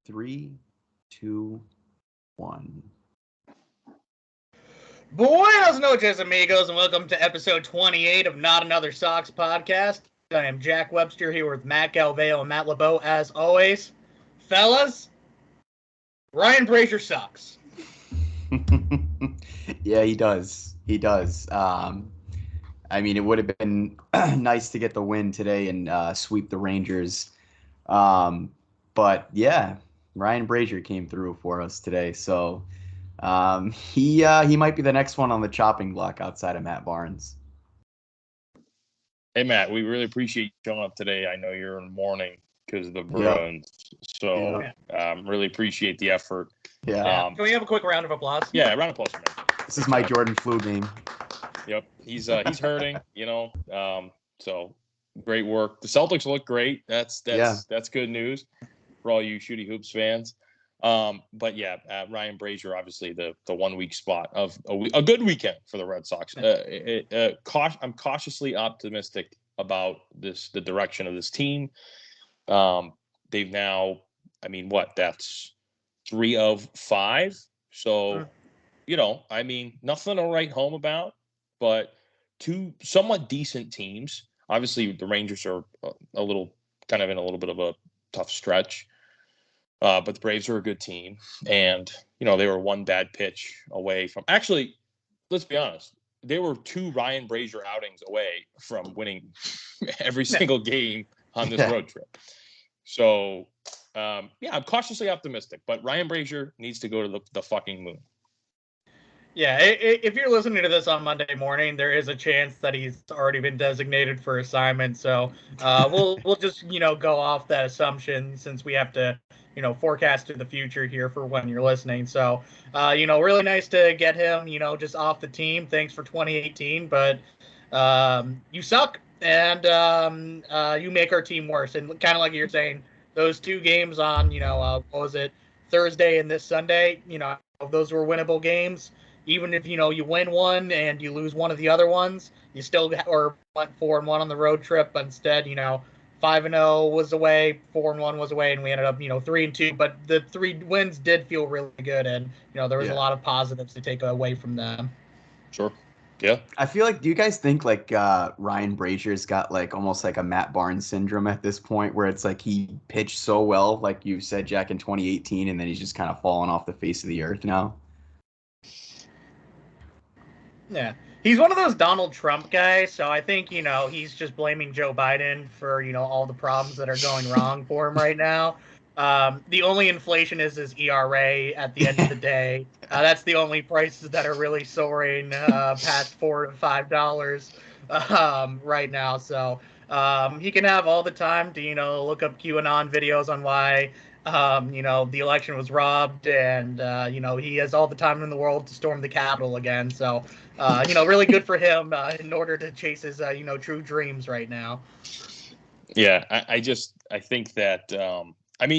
3, 2, 1. Buenos noches, amigos, and welcome to episode 28 of Not Another Sox podcast. I am Jack Webster here with Matt Galveo and Matt LeBeau, as always. Fellas, Ryan Brasier sucks. Yeah, he does. He does. It would have been nice to get the win today and sweep the Rangers. But yeah, Ryan Brasier came through for us today. So he might be the next one on the chopping block outside of Matt Barnes. Hey, Matt, we really appreciate you showing up today. I know you're in mourning because of the Bruins. So really appreciate the effort. Yeah. Can we have a quick round of applause? Yeah, round of applause for me. This is my Jordan flu game. Yep, he's hurting, so great work. The Celtics look great. That's good news for all you Shooty Hoops fans. But yeah, Ryan Brasier, obviously the 1 week spot of a good weekend for the Red Sox. I'm cautiously optimistic about the direction of this team. They've now, that's 3 of 5. So, nothing to write home about, but 2 somewhat decent teams. Obviously, the Rangers are in a little bit of a tough stretch. But the Braves are a good team, and they were 1 bad pitch away from. Actually, let's be honest, they were 2 Ryan Brasier outings away from winning every single game on this road trip. So, I'm cautiously optimistic. But Ryan Brasier needs to go to the fucking moon. Yeah, if you're listening to this on Monday morning, there is a chance that he's already been designated for assignment. So we'll just go off that assumption since we have to forecast to the future here for when you're listening. So really nice to get him just off the team. Thanks for 2018, but you suck and you make our team worse. And kind of like you're saying, those 2 games on what was it, Thursday and this Sunday? Those were winnable games. Even if, you win one and you lose one of the other ones, you still went 4-1 on the road trip. But instead, 5-0 was away, 4-1 was away, and we ended up, 3-2. But the 3 wins did feel really good, and there was a lot of positives to take away from them. Sure. Yeah. I feel like, do you guys think Ryan Brasier's got almost like a Matt Barnes syndrome at this point, where it's like he pitched so well, like you said, Jack, in 2018, and then he's just kind of fallen off the face of the earth now? Yeah, he's one of those Donald Trump guys, so I think, he's just blaming Joe Biden for, all the problems that are going wrong for him right now. The only inflation is his ERA at the end of the day. That's the only prices that are really soaring past $4 to $5 right now. So he can have all the time to, look up QAnon videos on why the election was robbed, and he has all the time in the world to storm the Capitol again. So really good for him in order to chase his true dreams right now. Yeah, I think that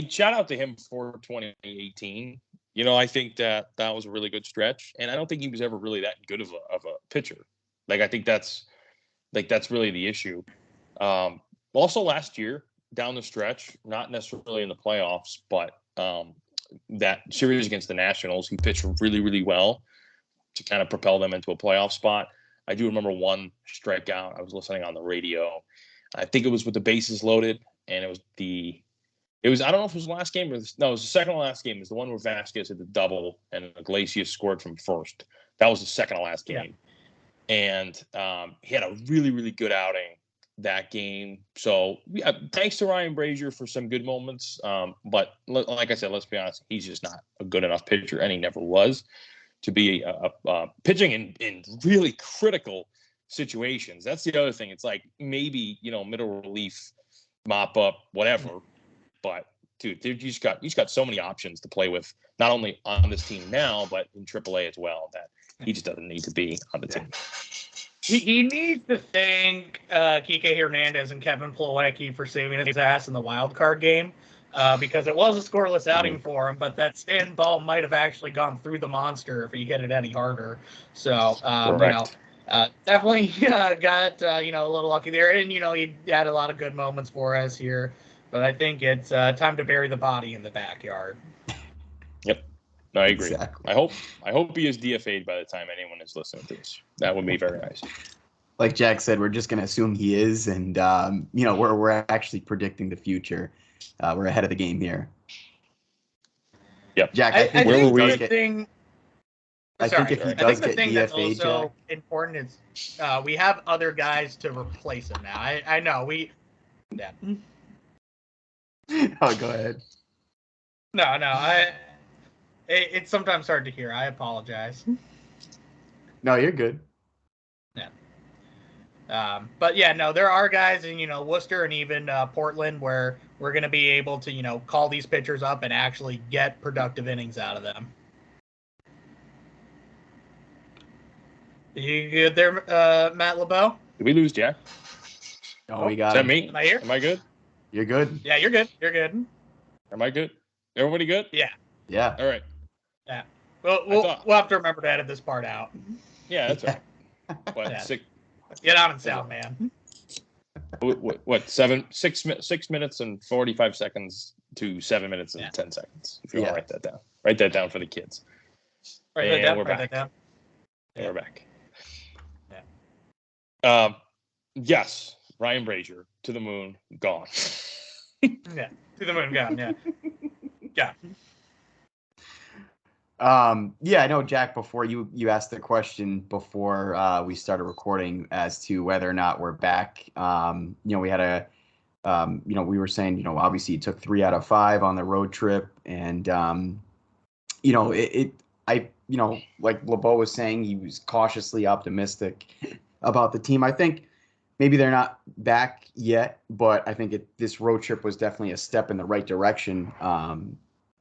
shout out to him for 2018. I think that was a really good stretch, and I don't think he was ever really that good of a pitcher. I think that's really the issue. Also last year down the stretch, not necessarily in the playoffs, but that series against the Nationals, he pitched really, really well to kind of propel them into a playoff spot. I do remember 1 strikeout. I was listening on the radio. I think it was with the bases loaded, and it was I don't know if it was the last game or it was the second to last game. It was the one where Vasquez hit the double and Iglesias scored from first. That was the second to last game. Yeah. And he had a really, really good outing that game. So thanks to Ryan Brasier for some good moments. But like I said, let's be honest, he's just not a good enough pitcher, and he never was, to be pitching in really critical situations. That's the other thing. It's like maybe, middle relief, mop up, whatever. But dude, you just got so mame options to play with, not only on this team now, but in AAA as well, that he just doesn't need to be on the team. He needs to thank Kike Hernandez and Kevin Plawecki for saving his ass in the wild card game, because it was a scoreless outing for him, but that stand ball might have actually gone through the monster if he hit it any harder. So, definitely got, a little lucky there. And, he had a lot of good moments for us here But I think it's time to bury the body in the backyard. Yep. No, I agree. Exactly. I hope he is DFA'd by the time anyone is listening to this. That would be very nice. Like Jack said, we're just going to assume he is, and we're actually predicting the future. We're ahead of the game here. Yep. Jack, I think where were we? the thing. I think if he I does think the get thing that's DFA'd, also Jack. important is we have other guys to replace him now. I know we. Yeah. Oh, go ahead. No. It's sometimes hard to hear. I apologize. No, you're good. Yeah. But yeah, no, there are guys in Worcester and even Portland where we're going to be able to call these pitchers up and actually get productive innings out of them. You good there, Matt LeBeau? Did we lose Jack? No, we Is got that him. me? Am I here? Am I good? You're good. Yeah, you're good. You're good. Am I good? Everybody good? Yeah. Yeah. All right. Yeah. We'll have to remember to edit this part out. Yeah, that's all right. What, Yeah. six, Get on and sound, man. what 6 minutes and 45 seconds to 7 minutes and 10 seconds. If you want to write that down. Write that down for the kids. Write that down. We're Write back. that down. And we're back. Yeah. Yes, Ryan Brasier to the moon, gone. Yeah. To the moon, gone. Yeah. Yeah. Yeah, I know, Jack, before you asked the question before we started recording as to whether or not we're back. We had we were saying, obviously you took 3 out of 5 on the road trip, and like LeBeau was saying, he was cautiously optimistic about the team. I think maybe they're not back yet, but I think this road trip was definitely a step in the right direction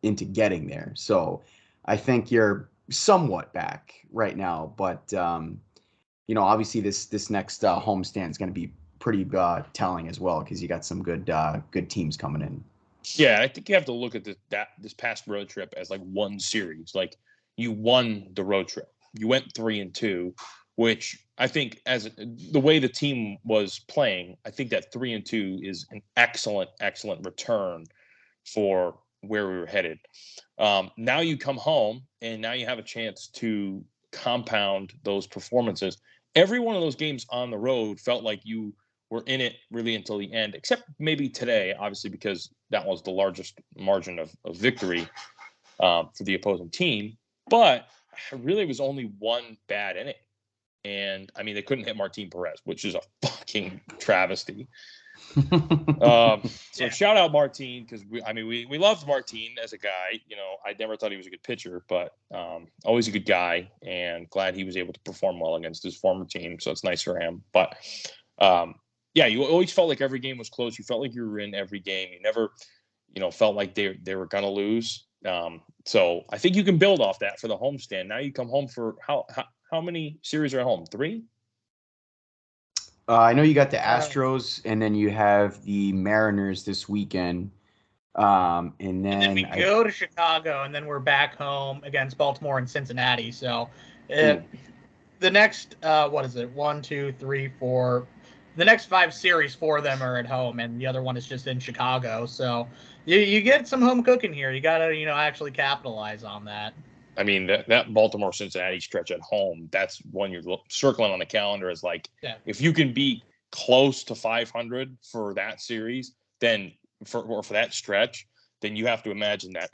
into getting there. So I think you're somewhat back right now, but obviously this next homestand is going to be pretty telling as well, because you got some good teams coming in. Yeah, I think you have to look at this past road trip as like one series. Like, you won the road trip, you went 3-2, which I think, as the way the team was playing, I think that 3-2 is an excellent return for where we were headed. Now you come home, and now you have a chance to compound those performances. Every one of those games on the road felt like you were in it really until the end, except maybe today, obviously, because that was the largest margin of victory for the opposing team. But really, it was only one bad inning. And, I mean, they couldn't hit Martin Perez, which is a fucking travesty. Shout out Martin, because we loved Martin as a guy. I never thought he was a good pitcher, but always a good guy, and glad he was able to perform well against his former team. So it's nice for him. But you always felt like every game was close. You felt like you were in every game. You never, felt like they were gonna lose. So I think you can build off that for the homestand. Now you come home for how many series are at home? 3? I know you got the Astros, and then you have the Mariners this weekend. And then we go to Chicago, and then we're back home against Baltimore and Cincinnati. So the next, 1, 2, 3, 4. The next 5 series, 4 of them are at home, and the other one is just in Chicago. So you get some home cooking here. You got to, actually capitalize on that. I mean, that Baltimore-Cincinnati stretch at home, that's one you're circling on the calendar as like, if you can be close to 500 for that series, then for that stretch, then you have to imagine that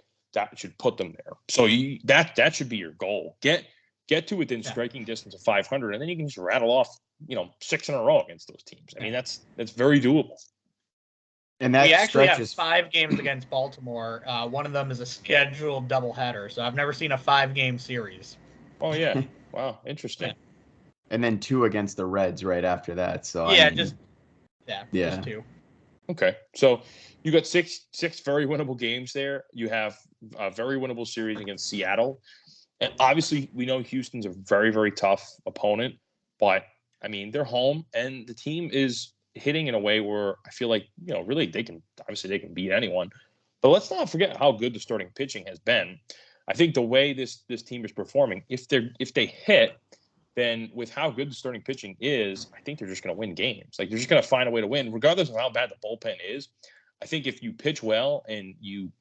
should put them there. So that should be your goal. Get to within striking distance of 500, and then you can just rattle off, 6 in a row against those teams. I mean, that's very doable. And that we actually have is 5 games against Baltimore. One of them is a scheduled doubleheader, so I've never seen a 5-game series. Oh yeah, wow, interesting. And then 2 against the Reds right after that. So just 2. Okay, so you got six very winnable games there. You have a very winnable series against Seattle, and obviously we know Houston's a very, very tough opponent, but I mean, they're home, and the team is hitting in a way where I feel like, really they can beat anyone. But let's not forget how good the starting pitching has been. I think the way this team is performing, if they hit, then with how good the starting pitching is, I think they're just going to win games. Like, they're just going to find a way to win, regardless of how bad the bullpen is. I think if you pitch well and you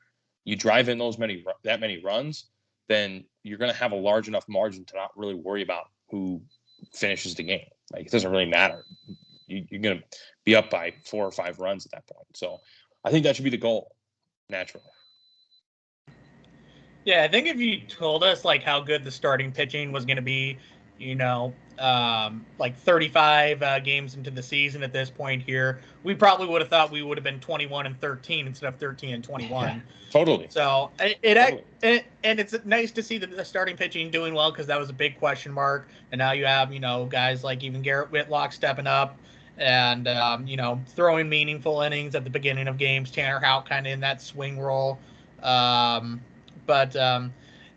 drive in that many runs, then you're going to have a large enough margin to not really worry about who finishes the game. Like, it doesn't really matter. You're going to be up by 4 or 5 runs at that point. So I think that should be the goal, naturally. Yeah, I think if you told us like how good the starting pitching was going to be, like 35 games into the season at this point here, we probably would have thought we would have been 21-13 instead of 13-21. Yeah, totally. So and it's nice to see the starting pitching doing well, because that was a big question mark, and now you have guys like even Garrett Whitlock stepping up and throwing meaningful innings at the beginning of games. Tanner Houck kind of in that swing role. But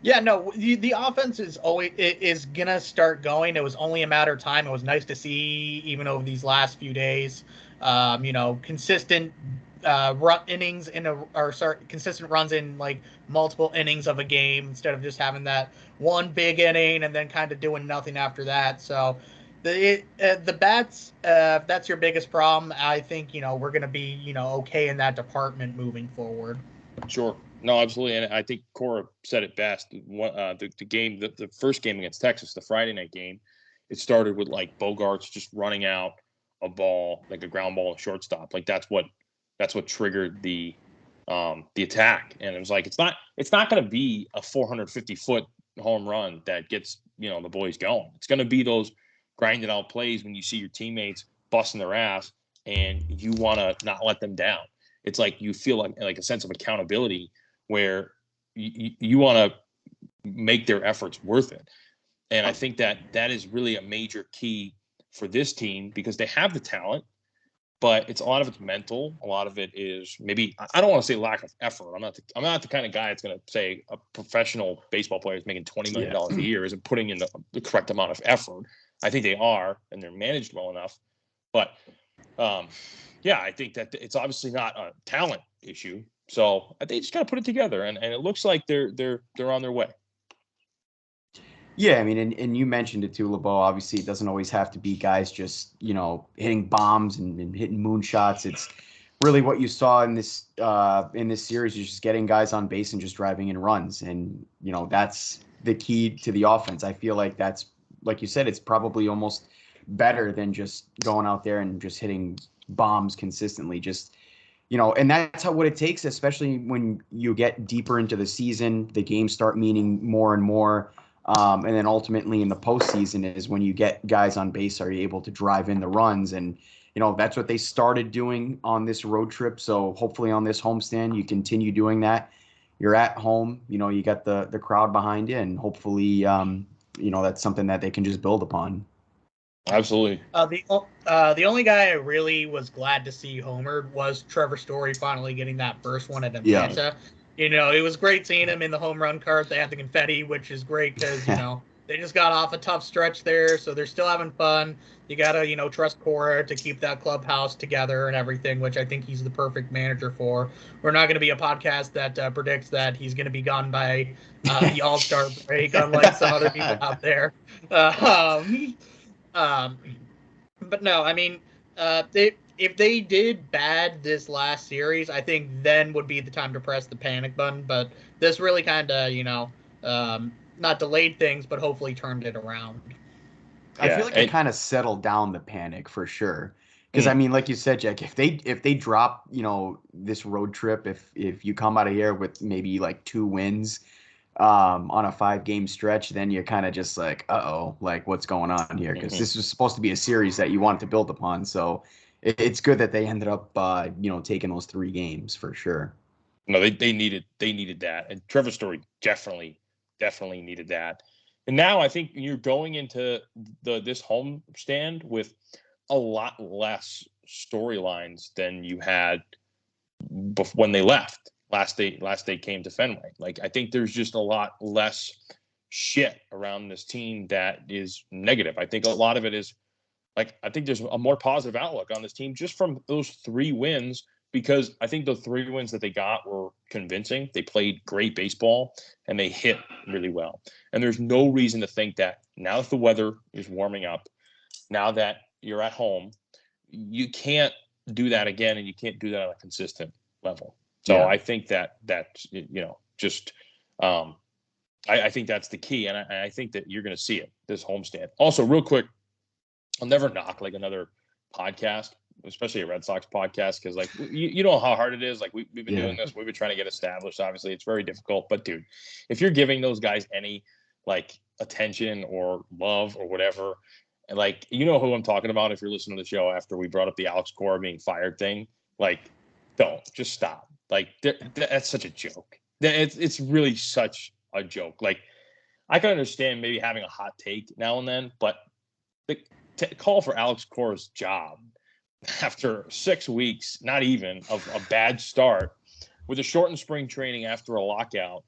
yeah, no, the offense is gonna start going. It was only a matter of time. It was nice to see even over these last few days, consistent innings consistent runs in like multiple innings of a game, instead of just having that one big inning and then kind of doing nothing after that. So the bats, if that's your biggest problem, I think we're gonna be okay in that department moving forward. Sure. No, absolutely. And I think Cora said it best. The first game against Texas, the Friday night game, it started with like Bogarts just running out a ball, like a ground ball, shortstop. Like that's what triggered the attack. And it was like, it's not going to be a 450-foot home run that gets the boys going. It's going to be those grinded out plays when you see your teammates busting their ass and you want to not let them down. It's like you feel like a sense of accountability where you want to make their efforts worth it. And I think that is really a major key for this team, because they have the talent, but a lot of it's mental. A lot of it is maybe, I don't want to say lack of effort. I'm not the kind of guy that's going to say a professional baseball player is making $20 million a year isn't putting in the correct amount of effort. I think they are, and they're managed well enough. But yeah, I think that it's obviously not a talent issue. So they just got to put it together, and it looks like they're on their way. Yeah, I mean, and you mentioned it too, LeBeau. Obviously, it doesn't always have to be guys just hitting bombs and hitting moonshots. It's really what you saw in this series is just getting guys on base and just driving in runs, and that's the key to the offense. I feel like that's, like you said, it's probably almost better than just going out there and just hitting bombs consistently. Just and that's what it takes, especially when you get deeper into the season. The games start meaning more and more, and then ultimately in the postseason is when you get guys on base are able to drive in the runs, and that's what they started doing on this road trip. So hopefully on this homestand you continue doing that. You're at home, you got the crowd behind you, and hopefully that's something that they can just build upon. Absolutely. The only guy I really was glad to see homered was Trevor Story finally getting that first one at Atlanta. Yeah. It was great seeing him in the home run cart. They had the confetti, which is great because they just got off a tough stretch there, so they're still having fun. You gotta trust Cora to keep that clubhouse together and everything, which I think he's the perfect manager for. We're not going to be a podcast that predicts that he's going to be gone by the All-Star break, unlike some other people out there. But no, I mean, if they did bad this last series, I think then would be the time to press the panic button. But this really kind of, not delayed things, but hopefully turned it around. I feel like it kind of settled down the panic for sure. Because I mean, like you said, Jack, if they drop, this road trip, if you come out of here with maybe like 2 wins, on a 5-game stretch, then you're kind of just like, like what's going on here? Because this was supposed to be a series that you wanted to build upon. So it's good that they ended up, taking those 3 games for sure. No, they needed that, and Trevor Story definitely needed that. And now I think you're going into this home stand with a lot less storylines than you had when they left. Last they came to Fenway. Like, I think there's just a lot less shit around this team that is negative. I think a lot of it is like, I think there's a more positive outlook on this team just from those 3 wins, because I think the 3 wins that they got were convincing. They played great baseball and they hit really well. And there's no reason to think that now that the weather is warming up, now that you're at home, you can't do that again, and you can't do that on a consistent level. So Yeah. I think that just I think that's the key, and I think that you're going to see it this homestand. Also, real quick, I'll never knock like another podcast, especially a Red Sox podcast, because like you know how hard it is. Like we've been doing this, we've been trying to get established. Obviously, it's very difficult. But dude, if you're giving those guys any like attention or love or whatever, and like you know who I'm talking about. If you're listening to the show after we brought up the Alex Cora being fired thing, like don't just stop. Like that's such a joke. It's really such a joke. Like I can understand maybe having a hot take now and then, but the call for Alex Cora's job after 6 weeks, not even of a bad start with a shortened spring training after a lockout.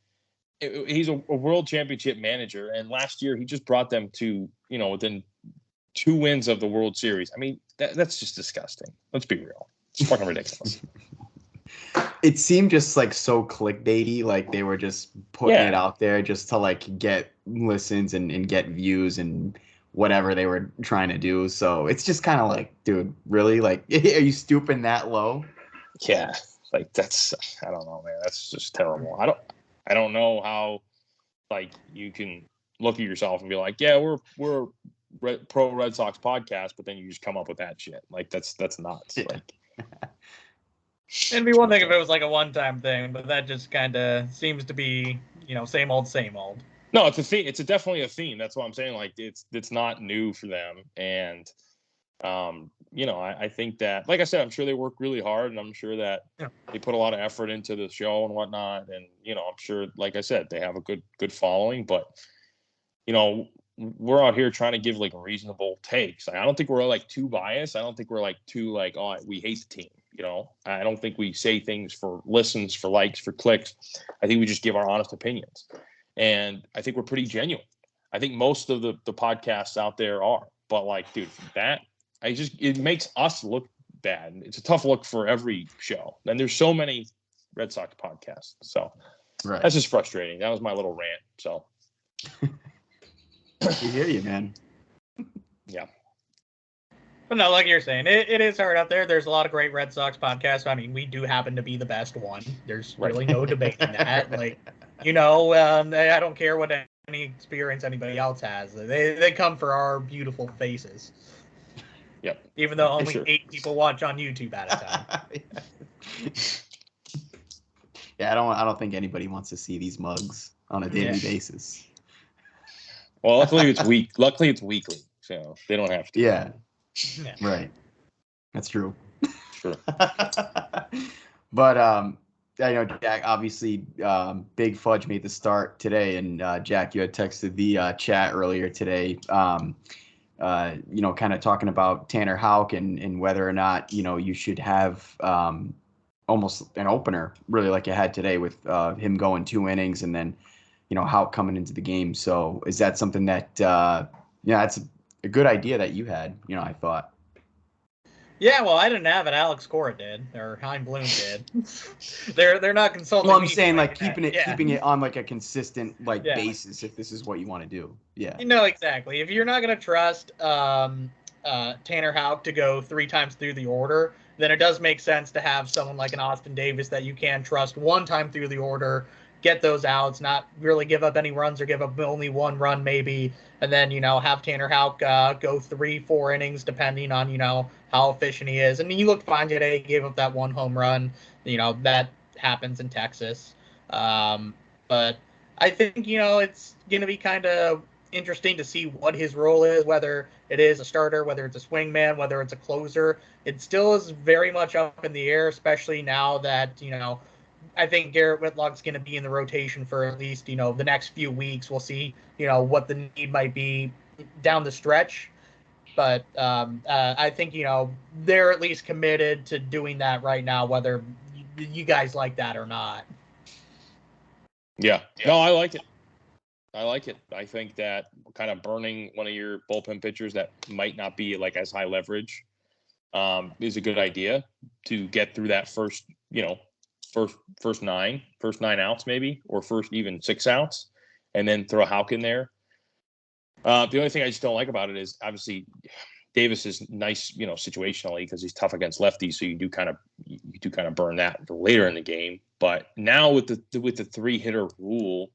He's a world championship manager, and last year he just brought them to within 2 wins of the World Series. I mean, that's just disgusting. Let's be real. It's fucking ridiculous. It seemed just like so clickbaity, like they were just putting it out there just to like get listens and get views and whatever they were trying to do. So it's just kind of like, dude, really? Like, are you stooping that low? Yeah, like that's, I don't know, man. That's just terrible. I don't know how like you can look at yourself and be like, yeah, we're pro Red Sox podcast, but then you just come up with that shit. Like that's nuts. Yeah. Like. It'd be one thing if it was like a one-time thing, but that just kind of seems to be, same old, same old. No, it's a theme. It's definitely a theme. That's what I'm saying. Like it's not new for them. And, I think that, like I said, I'm sure they work really hard, and I'm sure that they put a lot of effort into the show and whatnot. And, I'm sure, like I said, they have a good following, but, we're out here trying to give like reasonable takes. I don't think we're like too biased. I don't think we're like too like, oh, we hate the team. I don't think we say things for listens, for likes, for clicks. I think we just give our honest opinions. And I think we're pretty genuine. I think most of the podcasts out there are. But like, dude, it makes us look bad. It's a tough look for every show. And there's so many Red Sox podcasts. So that's just frustrating. That was my little rant. So I hear you, man. Yeah. But no, like you're saying, it is hard out there. There's a lot of great Red Sox podcasts. I mean, we do happen to be the best one. There's really no debating that. Like, I don't care what any experience anybody else has. They come for our beautiful faces. Yep. Even though only 8 people watch on YouTube at a time. Yeah, I don't think anybody wants to see these mugs on a daily basis. Well, luckily it's weekly, so they don't have to. Yeah. Right. That's true. Sure. But I know Jack, obviously Big Fudge made the start today, and Jack, you had texted the chat earlier today, kind of talking about Tanner Houck and whether or not, you should have almost an opener, really like you had today with him going 2 innings and then, Houck coming into the game. So is that something that, that's a good idea that you had, I thought. Yeah, well, I didn't have it. Alex Cora did, or Hein Bloom did. They're not consulting. Well, I'm saying like keeping it on like a consistent basis if this is what you want to do. Yeah. Exactly. If you're not going to trust Tanner Houck to go 3 times through the order, then it does make sense to have someone like an Austin Davis that you can trust 1 time through the order, get those outs, not really give up any runs or give up only 1 run maybe, and then, have Tanner Houck go 3-4 innings depending on, how efficient he is. And he looked fine today. He gave up that 1 home run. That happens in Texas. But I think, it's going to be kind of interesting to see what his role is, whether it is a starter, whether it's a swingman, whether it's a closer. It still is very much up in the air, especially now that, I think Garrett Whitlock's going to be in the rotation for at least, the next few weeks. We'll see, what the need might be down the stretch. But I think, they're at least committed to doing that right now, whether you guys like that or not. Yeah. No, I like it. I think that kind of burning one of your bullpen pitchers that might not be like as high leverage is a good idea to get through that first 9 outs maybe, or first even 6 outs, and then throw Houck in there. The only thing I just don't like about it is obviously Davis is nice, situationally because he's tough against lefties, so you do kind of burn that later in the game. But now with the 3-hitter rule,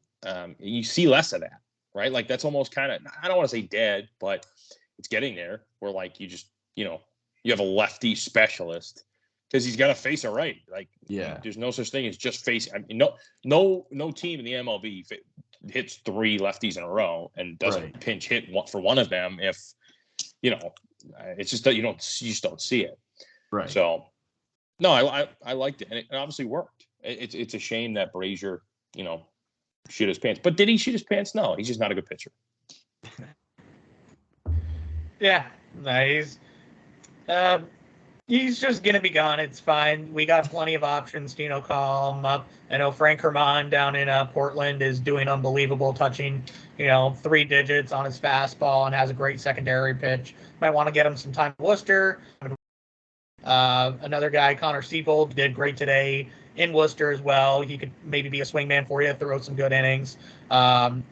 you see less of that, right? Like that's almost kind of, I don't want to say dead, but it's getting there. Where like you just you have a lefty specialist because he's got to face a right. Like there's no such thing as just facing. I mean, no team in the MLB hits 3 lefties in a row and doesn't pinch hit for one of them if it's just that you just don't see it. Right. So, no, I liked it, and it obviously worked. It's a shame that Brasier, shit his pants. But did he shit his pants? No, he's just not a good pitcher. Yeah, he's just gonna be gone. It's fine. We got plenty of options to call him up. I know Frank Herman down in Portland is doing unbelievable, touching 3 digits on his fastball and has a great secondary pitch. Might want to get him some time in Worcester. Another guy, Connor Seafold, did great today in Worcester as well. He could maybe be a swingman for you, throw some good innings. And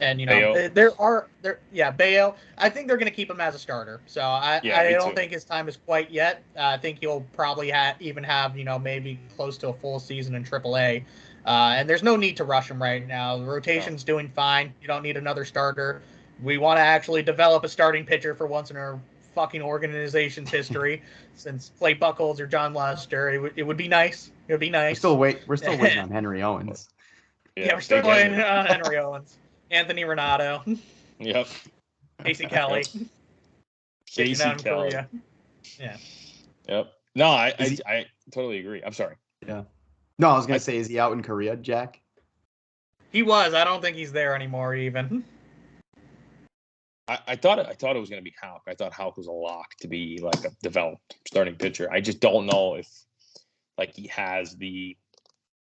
Bayo. I think they're going to keep him as a starter. So I don't think his time is quite yet. I think he'll probably even have maybe close to a full season in AAA. And there's no need to rush him right now. The rotation's doing fine. You don't need another starter. We want to actually develop a starting pitcher for once in our fucking organization's history, since Clay Buchholz or John Lester. It would be nice. It would be nice. We're still waiting on Henry Owens. Yeah, we're still waiting on Henry Owens. Anthony Renato. Yep. Casey Kelly. Casey Kelly. Yeah. Yep. No, I totally agree. I'm sorry. Yeah. No, I was gonna say, is he out in Korea, Jack? He was. I don't think he's there anymore, even. I thought it was going to be Houck. I thought Houck was a lock to be like a developed starting pitcher. I just don't know if he has the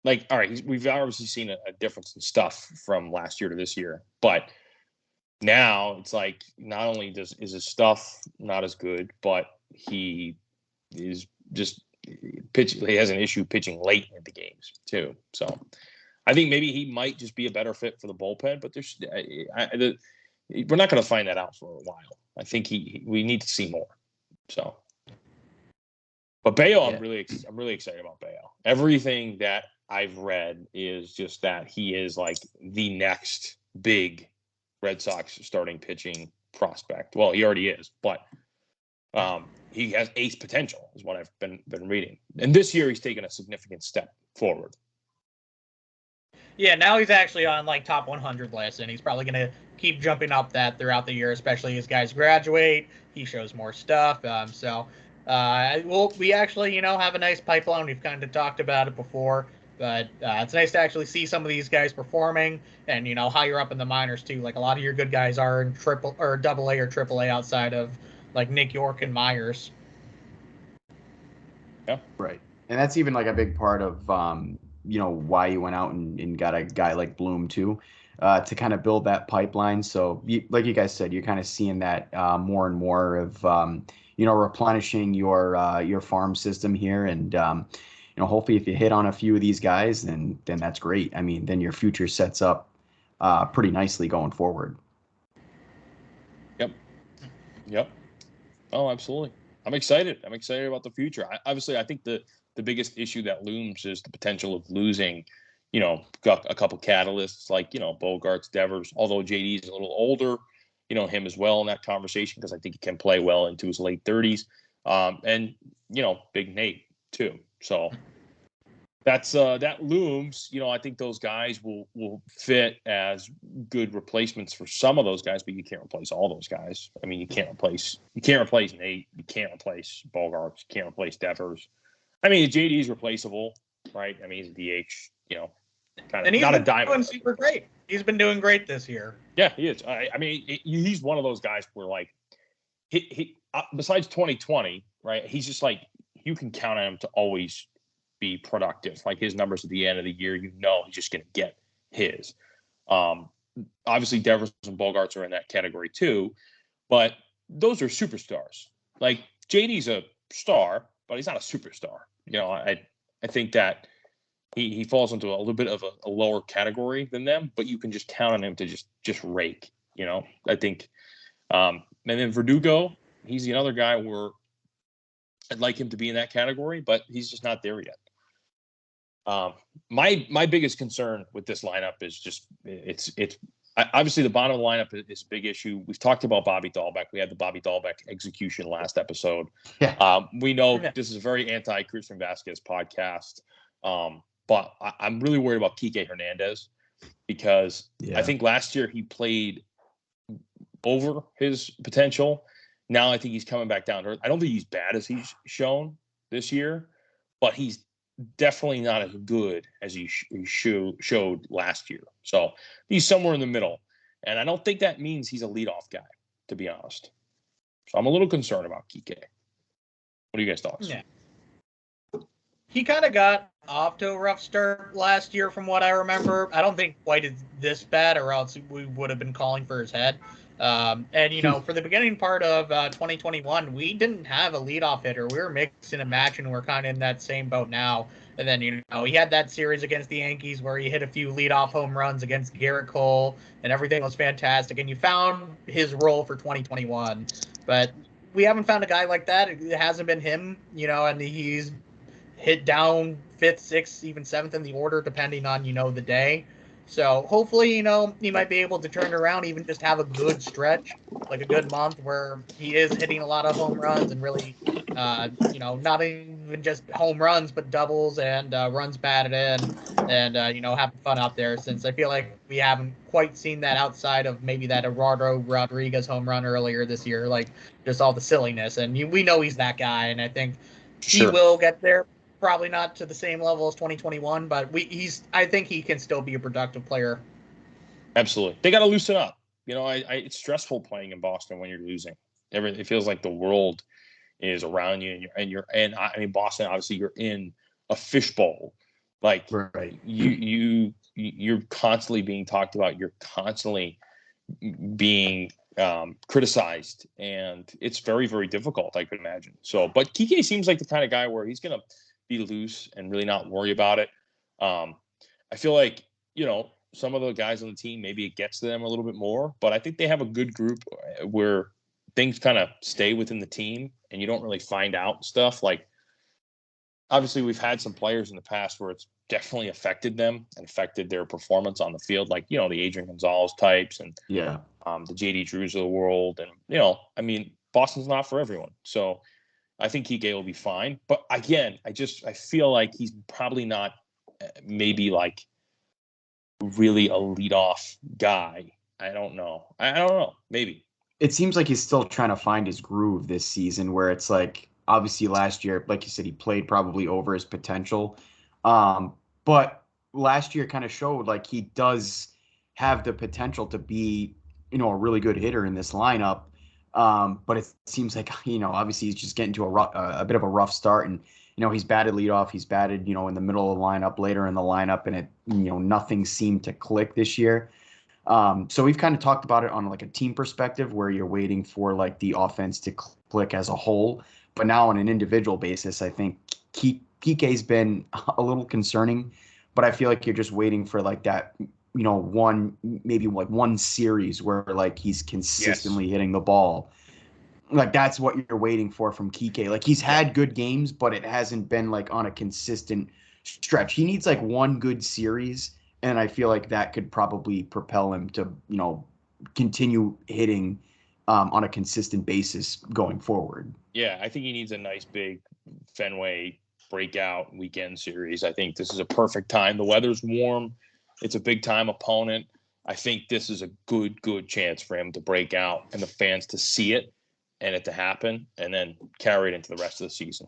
all right. We've obviously seen a difference in stuff from last year to this year, but now it's like not only is his stuff not as good, but he is just pitching. He has an issue pitching late in the games too. So I think maybe he might just be a better fit for the bullpen. But we're not going to find that out for a while. I think we need to see more. So, but Bayo, I'm really excited about Bayo. Everything that I've read is just that he is like the next big Red Sox starting pitching prospect. Well, he already is, but he has ace potential, is what I've been reading. And this year, he's taken a significant step forward. Yeah, now he's actually on top 100 list, and he's probably going to keep jumping up that throughout the year, especially as guys graduate. He shows more stuff. We actually, have a nice pipeline. We've kind of talked about it before, but it's nice to actually see some of these guys performing and, higher up in the minors too. Like a lot of your good guys are in AA or AAA outside of Nick York and Myers. Yeah. Right. And that's even a big part of, why you went out and got a guy like Bloom too, to kind of build that pipeline. So like you guys said, you're kind of seeing that more and more of, replenishing your farm system here. And, hopefully if you hit on a few of these guys, then that's great. I mean, then your future sets up pretty nicely going forward. Yep. Oh, absolutely. I'm excited. I'm excited about the future. I think the biggest issue that looms is the potential of losing, a couple catalysts like, Bogarts, Devers, although JD is a little older, him as well in that conversation, because I think he can play well into his late 30s. And, Big Nate too. So that looms. I think those guys will fit as good replacements for some of those guys, but you can't replace all those guys. I mean, you can't replace Nate, you can't replace Bogarts, you can't replace Devers. I mean, JD is replaceable, right? I mean, he's a DH, kind of not a diamond. Doing super great. He's been doing great this year. Yeah, he is. I mean, he's one of those guys where he besides 2020, right? He's just you can count on him to always be productive. His numbers at the end of the year, he's just going to get his. Obviously, Devers and Bogarts are in that category too, but those are superstars. JD's a star, but he's not a superstar. I think that he falls into a little bit of a lower category than them, but you can just count on him to just rake. I think, and then Verdugo, he's the other guy where I'd like him to be in that category, but he's just not there yet. My biggest concern with this lineup is just it's obviously the bottom of the lineup is a big issue. We've talked about Bobby Dahlbeck. We had the Bobby Dahlbeck execution last episode. Yeah. We know this is a very anti-Christian Vasquez podcast, but I'm really worried about Kike Hernandez because I think last year he played over his potential. Now I think he's coming back down to earth. I don't think he's bad as he's shown this year, but he's definitely not as good as he showed last year. So he's somewhere in the middle. And I don't think that means he's a leadoff guy, to be honest. So I'm a little concerned about Kike. What are you guys' thoughts? Yeah. He kind of got off to a rough start last year from what I remember. I don't think quite this bad, or else we would have been calling for his head. And, for the beginning part of 2021, we didn't have a leadoff hitter. We were mixing and matching. We're kind of in that same boat now. And then, he had that series against the Yankees where he hit a few leadoff home runs against Garrett Cole, and everything was fantastic. And you found his role for 2021. But we haven't found a guy like that. It hasn't been him, and he's hit down 5th, 6th, even 7th in the order, depending on, the day. So hopefully, he might be able to turn it around, even just have a good stretch, like a good month where he is hitting a lot of home runs and really, not even just home runs, but doubles and runs batted in and, having fun out there, since I feel like we haven't quite seen that outside of maybe that Eduardo Rodriguez home run earlier this year, like just all the silliness. And we know he's that guy, and I think he will get there. Probably not to the same level as 2021, but I think he can still be a productive player. Absolutely. They got to loosen up. It's stressful playing in Boston when you're losing. It feels like the world is around you, and I mean, Boston, obviously you're in a fishbowl. Like right. you're constantly being talked about. You're constantly being criticized, and it's very, very difficult, I could imagine. So, but Kike seems like the kind of guy where he's going to be loose and really not worry about it. I feel like, some of the guys on the team, maybe it gets to them a little bit more, but I think they have a good group where things kind of stay within the team and you don't really find out stuff. Like, obviously we've had some players in the past where it's definitely affected them and affected their performance on the field. Like, the Adrian Gonzalez types and the JD Drews of the world. And, Boston's not for everyone. So I think Kike will be fine. But again, I feel like he's probably not maybe like really a leadoff guy. I don't know. Maybe. It seems like he's still trying to find his groove this season, where it's like, obviously last year, like you said, he played probably over his potential. But last year kind of showed like he does have the potential to be, a really good hitter in this lineup. But it seems like, obviously he's just getting to a bit of a rough start, and, he's batted leadoff, he's batted, in the middle of the lineup, later in the lineup, and it, nothing seemed to click this year. So we've kind of talked about it on like a team perspective where you're waiting for like the offense to click as a whole. But now on an individual basis, I think Kike's been a little concerning, but I feel like you're just waiting for like that, one series where like he's consistently hitting the ball. Like that's what you're waiting for from Kike. Like he's had good games, but it hasn't been like on a consistent stretch. He needs like one good series, and I feel like that could probably propel him to, continue hitting on a consistent basis going forward. Yeah, I think he needs a nice big Fenway breakout weekend series. I think this is a perfect time. The weather's warm. It's a big time opponent. I think this is a good chance for him to break out and the fans to see it and it to happen and then carry it into the rest of the season.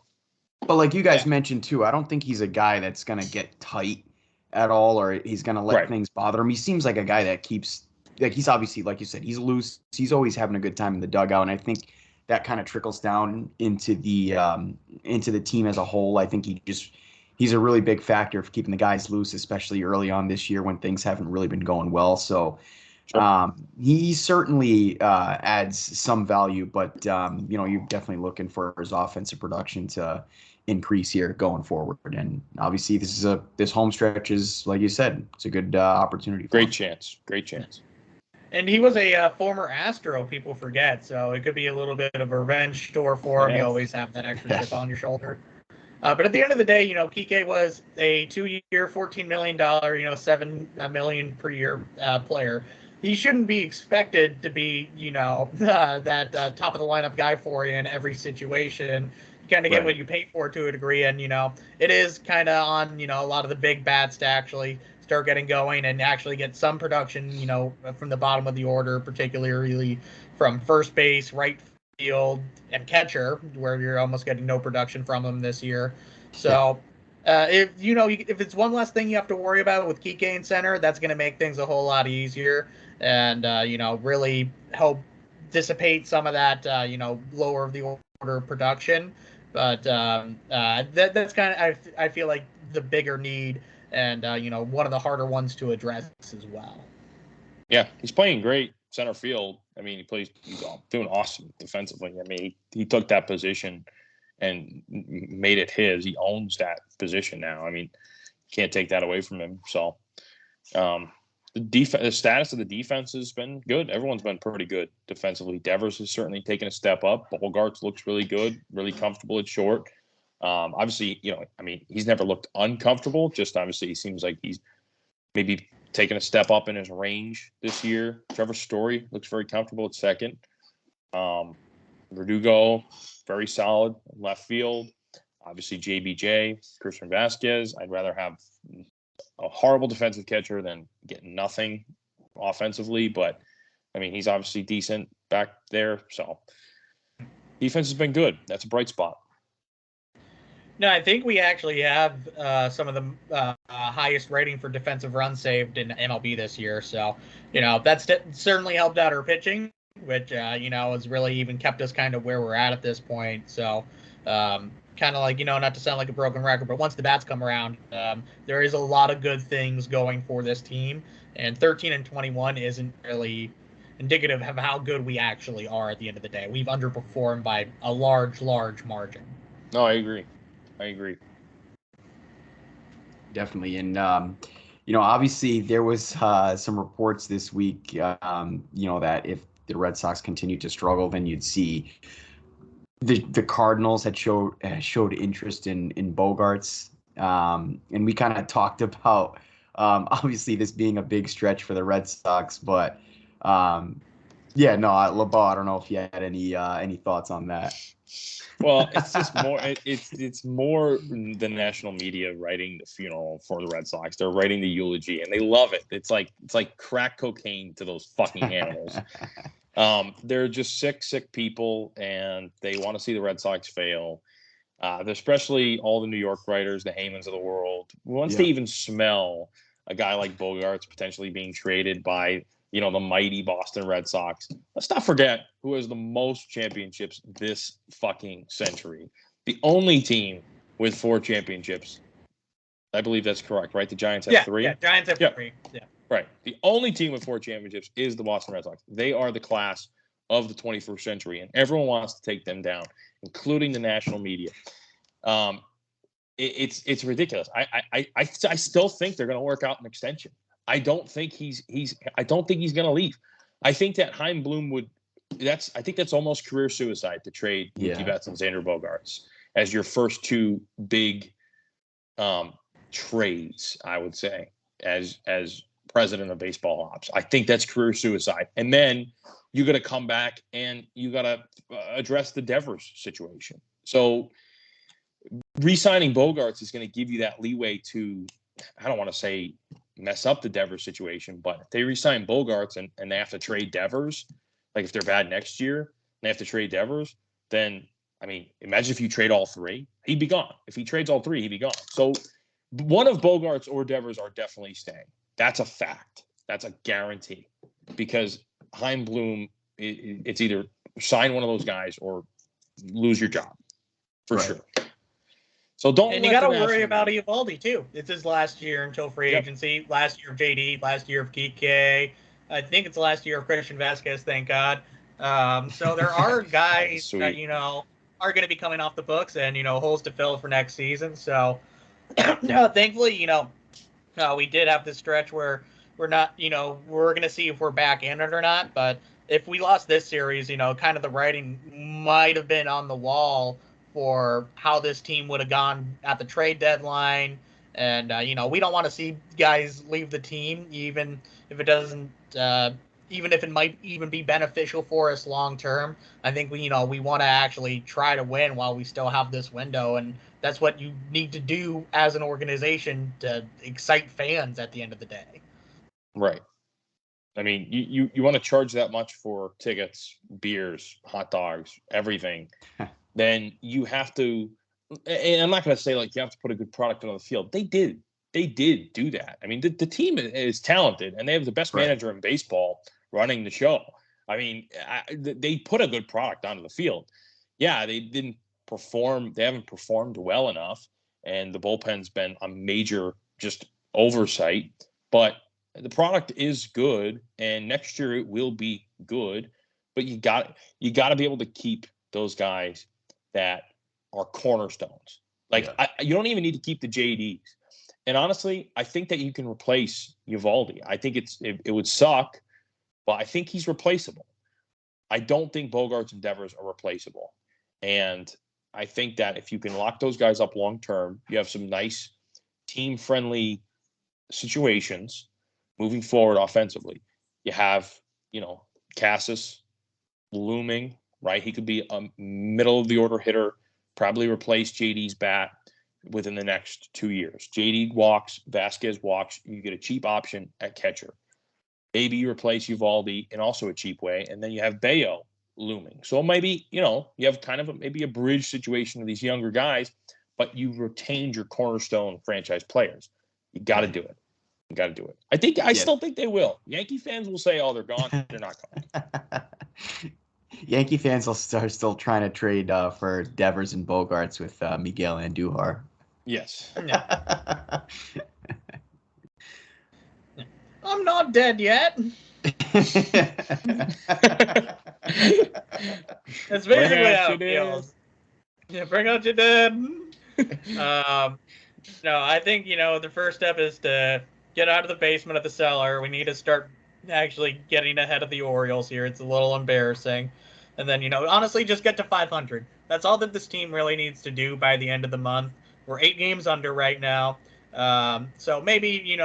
But like you guys mentioned too, I don't think he's a guy that's going to get tight at all, or he's going to let things bother him. He seems like a guy that keeps, like he's obviously, like you said, he's loose. He's always having a good time in the dugout. And I think that kind of trickles down into the team as a whole. I think he's a really big factor for keeping the guys loose, especially early on this year when things haven't really been going well. So he certainly adds some value, but you're definitely looking for his offensive production to increase here going forward. And obviously this home stretch is, like you said, it's a good opportunity. Great chance. And he was a former Astro, people forget, so it could be a little bit of a revenge tour for him. You always have that extra chip on your shoulder. But at the end of the day, Kike was a 2-year, $14 million, $7 million per year player. He shouldn't be expected to be, that top of the lineup guy for you in every situation. You kind of get what you pay for to a degree, and it is kind of on a lot of the big bats to actually start getting going and actually get some production, from the bottom of the order, particularly from first base, right field, and catcher, where you're almost getting no production from them this year. So if it's one less thing you have to worry about with Kike in center, that's going to make things a whole lot easier and really help dissipate some of that lower of the order production. But that's kind of I feel like the bigger need and one of the harder ones to address as well. Yeah, he's playing great center field. I mean, he's doing awesome defensively. I mean, he took that position and made it his. He owns that position now. I mean, can't take that away from him. So the status of the defense has been good. Everyone's been pretty good defensively. Devers has certainly taken a step up. Bogarts looks really good, really comfortable at short. Obviously, he's never looked uncomfortable. Just obviously, he seems like he's maybe taking a step up in his range this year. Trevor Story looks very comfortable at second. Verdugo, very solid in left field. Obviously, JBJ, Christian Vasquez. I'd rather have a horrible defensive catcher than getting nothing offensively. But, I mean, he's obviously decent back there. So, defense has been good. That's a bright spot. No, I think we actually have some of the highest rating for defensive runs saved in MLB this year. So, that's certainly helped out our pitching, which, has really even kept us kind of where we're at this point. So, kind of like, not to sound like a broken record, but once the bats come around, there is a lot of good things going for this team. And 13-21 isn't really indicative of how good we actually are at the end of the day. We've underperformed by a large, large margin. No, I agree. Definitely. And, obviously there was some reports this week, that if the Red Sox continued to struggle, then you'd see the Cardinals had showed interest in Bogarts. And we kind of talked about, obviously this being a big stretch for the Red Sox, but LeBeau, I don't know if you had any thoughts on that. Well, it's just more. It's more the national media writing the funeral for the Red Sox. They're writing the eulogy, and they love it. It's like crack cocaine to those fucking animals. They're just sick people, and they want to see the Red Sox fail. Especially all the New York writers, the Heymans of the world. Once they even smell a guy like Bogarts potentially being traded by the mighty Boston Red Sox. Let's not forget who has the most championships this fucking century. The only team with 4 championships. I believe that's correct, right? The Giants have 3? Yeah, Giants have 3. Yeah. Right. The only team with 4 championships is the Boston Red Sox. They are the class of the 21st century, and everyone wants to take them down, including the national media. It's ridiculous. I still think they're going to work out an extension. I don't think he's going to leave. I think that Chaim Bloom I think that's almost career suicide to trade Mookie Betts and Xander Bogaerts as your first 2 big trades, I would say, as president of baseball ops. I think that's career suicide. And then you got to come back and you got to address the Devers situation. So re-signing Bogaerts is going to give you that leeway to, I don't want to say mess up the Devers situation, but if they re-sign Bogaerts and they have to trade Devers, like if they're bad next year and they have to trade Devers, then, I mean, imagine if you trade all 3, he'd be gone. If he trades all 3, he'd be gone. So one of Bogaerts or Devers are definitely staying. That's a fact. That's a guarantee. Because Chaim Bloom, it's either sign one of those guys or lose your job for sure. So don't. And you got to worry about Eovaldi too. It's his last year until free agency. Last year of JD. Last year of Kike. I think it's the last year of Christian Vasquez. Thank God. So there are guys that are going to be coming off the books and holes to fill for next season. So thankfully We did have this stretch where we're not, we're going to see if we're back in it or not. But if we lost this series, kind of the writing might have been on the wall for how this team would have gone at the trade deadline. And, we don't want to see guys leave the team, even if it doesn't, even if it might even be beneficial for us long term. I think we want to actually try to win while we still have this window. And that's what you need to do as an organization to excite fans at the end of the day. Right. I mean, you want to charge that much for tickets, beers, hot dogs, everything, then you have to, and I'm not going to say like you have to put a good product on the field. They did do that. I mean, the team is talented and they have the best manager in baseball running the show. I mean, they put a good product onto the field. Yeah, they didn't perform. They haven't performed well enough, and the bullpen's been a major just oversight. But the product is good, and next year it will be good. But you got to be able to keep those guys that are cornerstones. Like you don't even need to keep the JDs. And honestly, I think that you can replace Eovaldi. I think it would suck, but I think he's replaceable. I don't think Bogarts and Devers are replaceable. And I think that if you can lock those guys up long term, you have some nice team-friendly situations moving forward offensively. You have, Cassis looming, right? He could be a middle-of-the-order hitter, probably replace JD's bat within the next 2 years. JD walks, Vasquez walks, you get a cheap option at catcher. Maybe you replace Eovaldi in also a cheap way, and then you have Bayo looming. So maybe, you have kind of maybe a bridge situation with these younger guys, but you've retained your cornerstone franchise players. You got to do it. You got to do it. I still think they will. Yankee fans will say, "Oh, they're gone." They're not gone. Yankee fans are still trying to trade for Devers and Bogarts with Miguel Andujar. Yes. I'm not dead yet. That's basically how it feels. Yeah, bring out your dead. No, I think, the first step is to get out of the basement of the cellar. We need to start actually getting ahead of the Orioles here. It's a little embarrassing. And then, honestly, just get to 500. That's all that this team really needs to do by the end of the month. We're 8 games under right now. So maybe,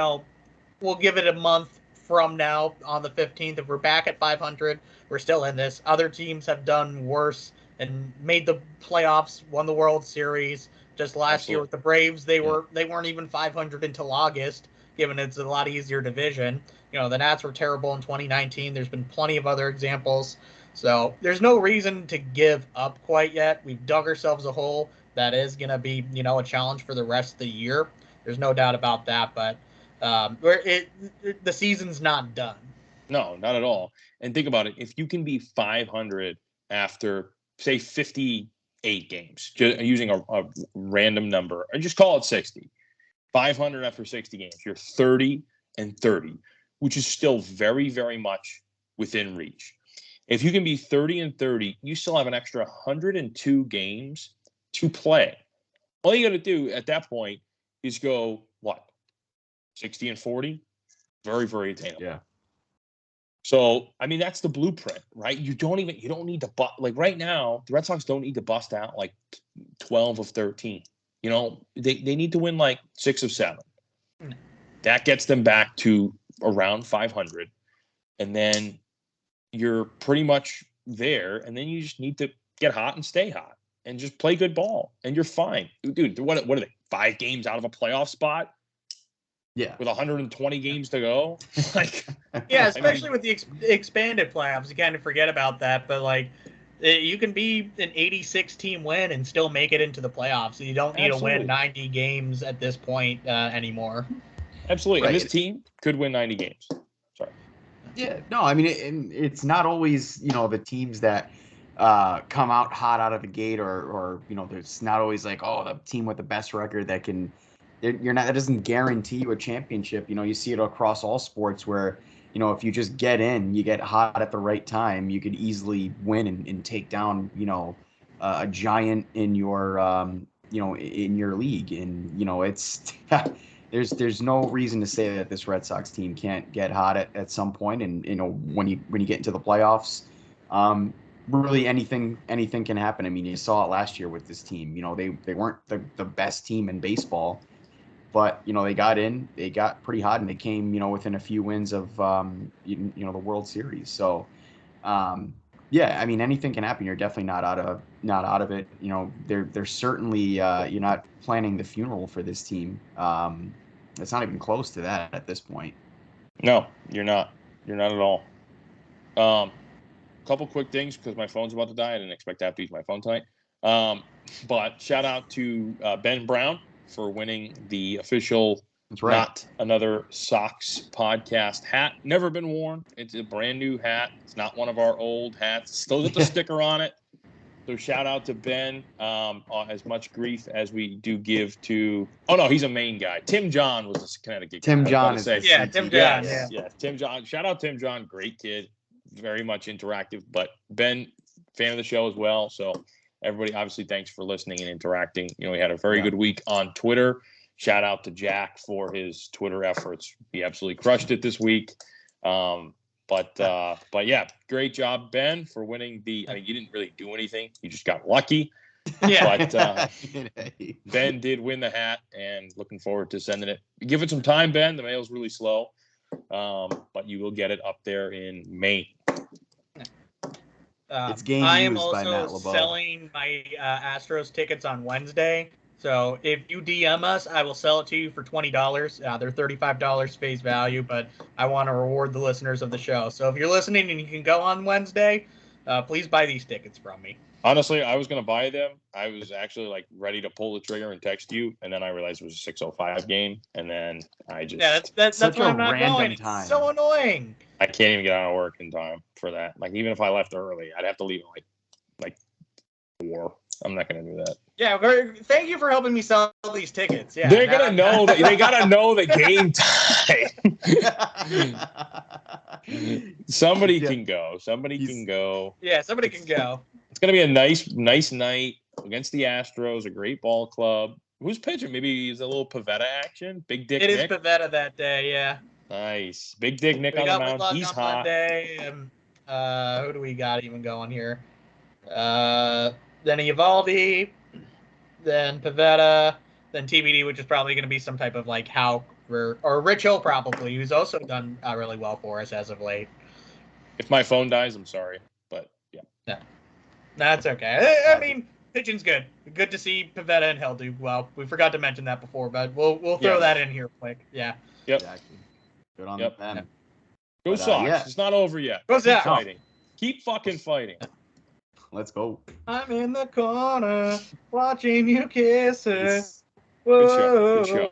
we'll give it a month from now on the 15th. If we're back at 500, we're still in this. Other teams have done worse and made the playoffs, won the World Series. Just last year with the Braves, they weren't even 500 until August, given it's a lot easier division. The Nats were terrible in 2019. There's been plenty of other examples. So there's no reason to give up quite yet. We've dug ourselves a hole that is going to be, a challenge for the rest of the year. There's no doubt about that. But the season's not done. No, not at all. And think about it. If you can be 500 after, say, 58 games, just using a random number, or just call it 60. 500 after 60 games, you're 30-30, which is still very, very much within reach. If you can be 30-30, you still have an extra 102 games to play. All you got to do at that point is go, 60-40? Very, very attainable. Yeah. So, I mean, that's the blueprint, right? You don't need to like right now, the Red Sox don't need to bust out like 12 of 13. They need to win like 6 of 7. That gets them back to around 500. And then you're pretty much there. And then you just need to get hot and stay hot and just play good ball. And you're fine. Dude, what are they? 5 games out of a playoff spot? Yeah. With 120 games to go? Yeah, especially with the expanded playoffs. You kind of forget about that. But, you can be an 86-team win and still make it into the playoffs. You don't need to win 90 games at this point anymore. Absolutely. Right. And this team could win 90 games. Sorry. Yeah. No, I mean, it's not always, the teams that come out hot out of the gate or there's not always like, the team with the best record that can – that doesn't guarantee you a championship. You see it across all sports where, if you just get in, you get hot at the right time, you could easily win and take down, a giant in your, in your league. And, it's there's no reason to say that this Red Sox team can't get hot at some point. And when you get into the playoffs, really anything can happen. I mean, you saw it last year with this team. They weren't the best team in baseball, but they got pretty hot, and they came within a few wins of the World Series. So yeah, I mean, anything can happen. You're definitely not out of it. They're certainly you're not planning the funeral for this team. It's not even close to that at this point. No, you're not. You're not at all. Couple quick things because my phone's about to die. I didn't expect to have to use my phone tonight. But shout out to Ben Brown for winning the official That's right. Not Another Sox podcast hat. Never been worn. It's a brand new hat. It's not one of our old hats. Still got the sticker on it. So shout out to Ben. As much grief as we do give to. Oh no, he's a Maine guy. Tim John was a Connecticut guy. Tim John is Tim John. Yeah, Tim John. Shout out Tim John. Great kid. Very much interactive. But Ben, fan of the show as well. So everybody, obviously, thanks for listening and interacting. We had a very good week on Twitter. Shout out to Jack for his Twitter efforts. He absolutely crushed it this week. But yeah, great job, Ben, for winning the. I mean, you didn't really do anything. You just got lucky. Yeah. But Ben did win the hat, and looking forward to sending it. Give it some time, Ben. The mail's really slow, but you will get it up there in Maine. It's game I am used by Matt also LeBeau. selling my Astros tickets on Wednesday. So if you DM us, I will sell it to you for $20. They're $35 face value, but I want to reward the listeners of the show. So if you're listening and you can go on Wednesday, please buy these tickets from me. Honestly, I was going to buy them. I was actually ready to pull the trigger and text you, and then I realized it was a 6:05 game, and then I just that's Such why a I'm not random going. time. It's so annoying. I can't even get out of work in time for that. Even if I left early, I'd have to leave at like 4. I'm not going to do that. Yeah, thank you for helping me sell these tickets. Yeah, They're gonna know that they gotta know the game time. Somebody can go. Somebody can go. Yeah, somebody can go. It's gonna be a nice night against the Astros. A great ball club. Who's pitching? Maybe he's a little Pavetta action. Big Dick It is Nick. Pavetta that day. Yeah. Nice. Big Dick Nick We on the got mound. Whitlock He's on hot. Monday. Who do we got even going here? Then Evaldi, then Pavetta, then TBD, which is probably going to be some type of Houck or Rich Hill probably, who's also done really well for us as of late. If my phone dies, I'm sorry, but yeah. No, that's okay. I mean, pitching's good. Good to see Pavetta and Hill do well. We forgot to mention that before, but we'll throw that in here quick. Yeah. Yep. Exactly. Good on Yep. them. Go But, Sox. yeah. It's not over yet. Go Keep Sox. fighting. Keep fucking fighting. Let's go. I'm in the corner watching you kiss her. It's- Good show. Good show.